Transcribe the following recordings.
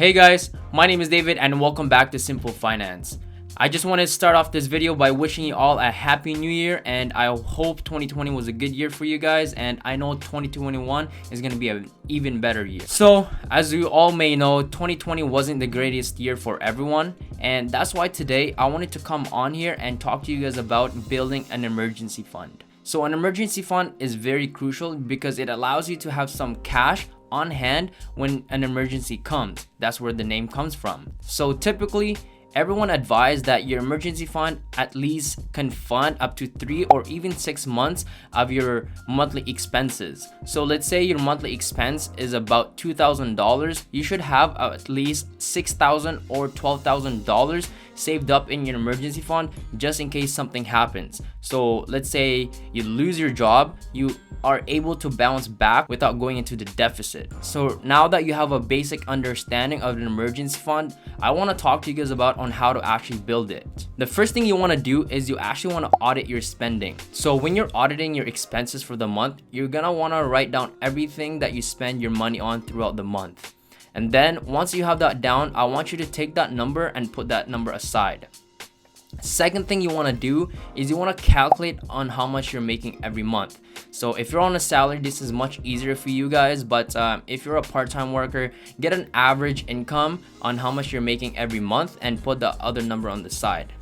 Hey guys, my name is David and welcome back to Simple Finance. I just want to start off this video by wishing you all a happy new year, and I hope 2020 was a good year for you guys, and I know 2021 is going to be an even better year. So as you all may know, 2020 wasn't the greatest year for everyone, and that's why today I wanted to come on here and talk to you guys about building an emergency fund. So an emergency fund is very crucial because it allows you to have some cash on hand when an emergency comes. That's where the name comes from. So typically, everyone advised that your emergency fund at least can fund up to 3 or even 6 months of your monthly expenses. So let's say your monthly expense is about $2,000. You should have at least $6,000 or $12,000 saved up in your emergency fund just in case something happens. So let's say you lose your job, you are able to bounce back without going into the deficit. So now that you have a basic understanding of an emergency fund, I want to talk to you guys about on how to actually build it. The first thing you want to do is you actually want to audit your spending. So when you're auditing your expenses for the month, you're gonna want to write down everything that you spend your money on throughout the month. And then once you have that down, I want you to take that number and put that number aside. Second thing you want to do is you want to calculate on how much you're making every month. So if you're on a salary, this is much easier for you guys, but if you're a part-time worker, get an average income on how much you're making every month and put the other number on the side.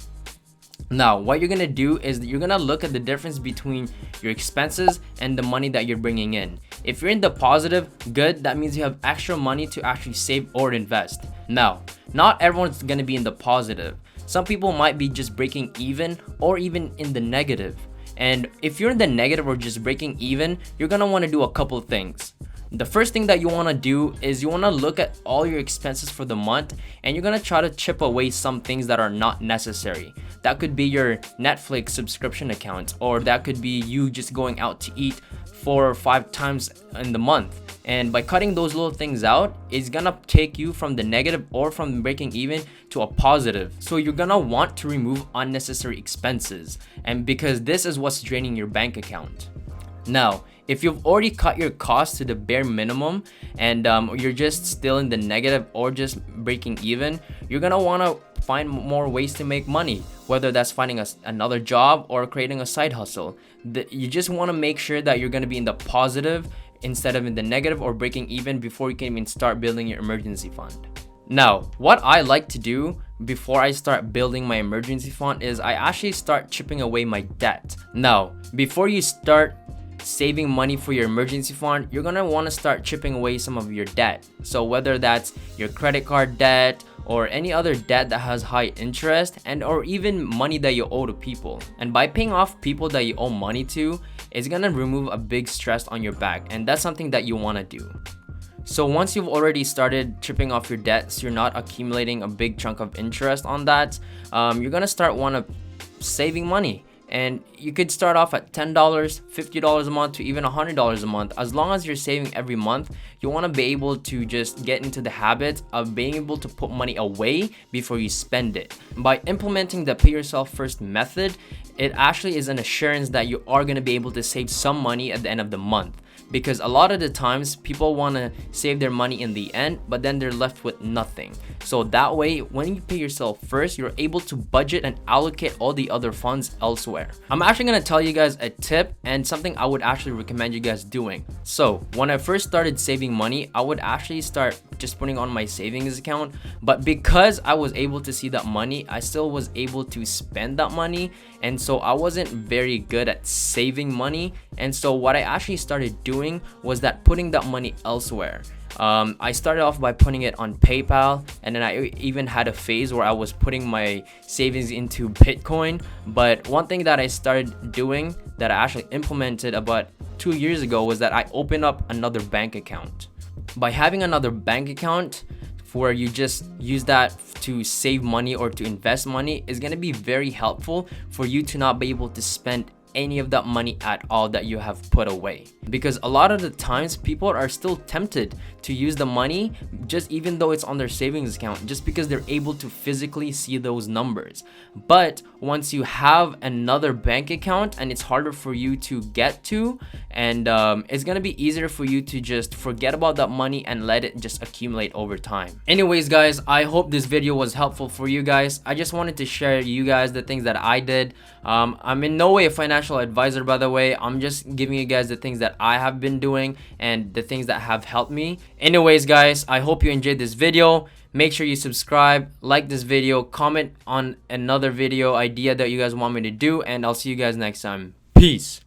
Now, what you're gonna do is you're gonna look at the difference between your expenses and the money that you're bringing in. If you're in the positive, good, that means you have extra money to actually save or invest. Now, not everyone's gonna be in the positive. Some people might be just breaking even or even in the negative. And if you're in the negative or just breaking even, you're gonna wanna do a couple things. The first thing that you want to do is you want to look at all your expenses for the month, and you're going to try to chip away some things that are not necessary. That could be your Netflix subscription account, or that could be you just going out to eat 4 or 5 times in the month. And by cutting those little things out, it's gonna take you from the negative or from breaking even to a positive. So you're gonna want to remove unnecessary expenses, and because this is what's draining your bank account. Now, if you've already cut your costs to the bare minimum and you're just still in the negative or just breaking even, you're gonna wanna find more ways to make money, whether that's finding another job or creating a side hustle. You just wanna make sure that you're gonna be in the positive instead of in the negative or breaking even before you can even start building your emergency fund. Now, what I like to do before I start building my emergency fund is I actually start chipping away my debt. Now, before you start saving money for your emergency fund, you're gonna want to start chipping away some of your debt. So whether that's your credit card debt or any other debt that has high interest, and or even money that you owe to people. And by paying off people that you owe money to, it's gonna remove a big stress on your back, and that's something that you want to do. So once you've already started chipping off your debts, you're not accumulating a big chunk of interest on that, you're gonna start saving money. And you could start off at $10, $50 a month to even $100 a month. As long as you're saving every month, you want to be able to just get into the habit of being able to put money away before you spend it. By implementing the pay yourself first method, it actually is an assurance that you are going to be able to save some money at the end of the month. Because a lot of the times people want to save their money in the end, but then they're left with nothing. So that way, when you pay yourself first, you're able to budget and allocate all the other funds elsewhere. I'm actually going to tell you guys a tip and something I would actually recommend you guys doing. So when I first started saving money, I would actually start just putting on my savings account. But because I was able to see that money, I still was able to spend that money. And so I wasn't very good at saving money. And so what I actually started doing was that putting that money elsewhere. I started off by putting it on PayPal, and then I even had a phase where I was putting my savings into Bitcoin. But one thing that I started doing that I actually implemented about 2 years ago was that I opened up another bank account. By having another bank account where you just use that to save money or to invest money is going to be very helpful for you to not be able to spend any of that money at all that you have put away. Because a lot of the times people are still tempted to use the money just even though it's on their savings account, just because they're able to physically see those numbers. But once you have another bank account and it's harder for you to get to, and it's gonna be easier for you to just forget about that money and let it just accumulate over time. Anyways guys, I hope this video was helpful for you guys. I just wanted to share you guys the things that I did. I'm in no way a financial advisor, by the way. I'm just giving you guys the things that I have been doing and the things that have helped me. Anyways guys, I hope you enjoyed this video. Make sure you subscribe, like this video, comment on another video idea that you guys want me to do, and I'll see you guys next time. Peace.